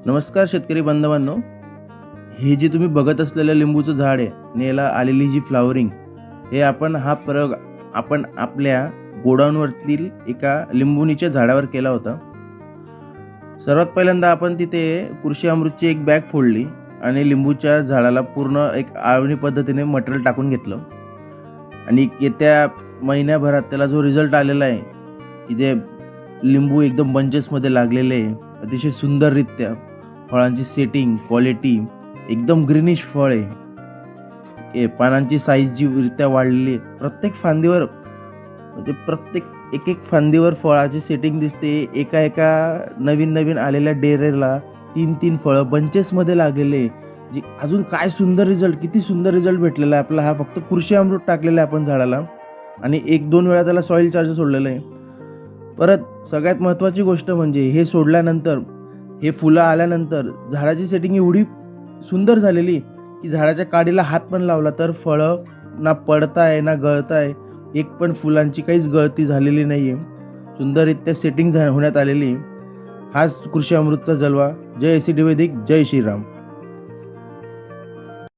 नमस्कार शेतकरी बांधवांनो. हे जे तुम्ही बघत असलेलं लिंबूचं झाड आहे आणि याला आलेली जी फ्लावरिंग, हे हा प्रयोग आपण आपल्या गोडाऊनवरतील एका लिंबुनीच्या झाडावर केला होता. सर्वात पहिल्यांदा आपण तिथे कृषी अमृतची एक बॅग फोडली आणि लिंबूच्या झाडाला पूर्ण एक आळवणी पद्धतीने मटेरियल टाकून घेतलं आणि येत्या महिन्याभरात त्याला जो रिझल्ट आलेला आहे की जे लिंबू एकदम बंचेसमध्ये लागलेले आहे, अतिशय सुंदररित्या फळांची सेटिंग क्वालिटी, एकदम ग्रीनिश फळ आहे. पानांची साईज जी रित्या वाढलेली आहे, प्रत्येक फांदीवर म्हणजे प्रत्येक एक एक फांदीवर फळाची सेटिंग दिसते. एका एका नवीन नवीन आलेल्या डेरेला 3-3 फळं बंचेसमध्ये लागलेले. जे अजून काय सुंदर रिझल्ट, किती सुंदर रिझल्ट भेटलेला आहे आपला. हा फक्त कृषी अमृत टाकलेला आहे आपण झाडाला आणि 1-2 वेळा त्याला सॉईल चार्जर सोडलेलं आहे. परत सगळ्यात महत्त्वाची गोष्ट म्हणजे हे सोडल्यानंतर, हे फुलं आल्यानंतर झाडाची सेटिंग एवढी सुंदर झालेली की झाडाच्या काडीला हात पण लावला तर फळं ना पडताय ना गळताय. एक पण फुलांची काहीच गळती झालेली नाही आहे. सुंदररित्या सेटिंग होण्यात आलेली. हाच कृषी अमृतचा जलवा. जय सिद्धी वैदिक, जय श्रीराम.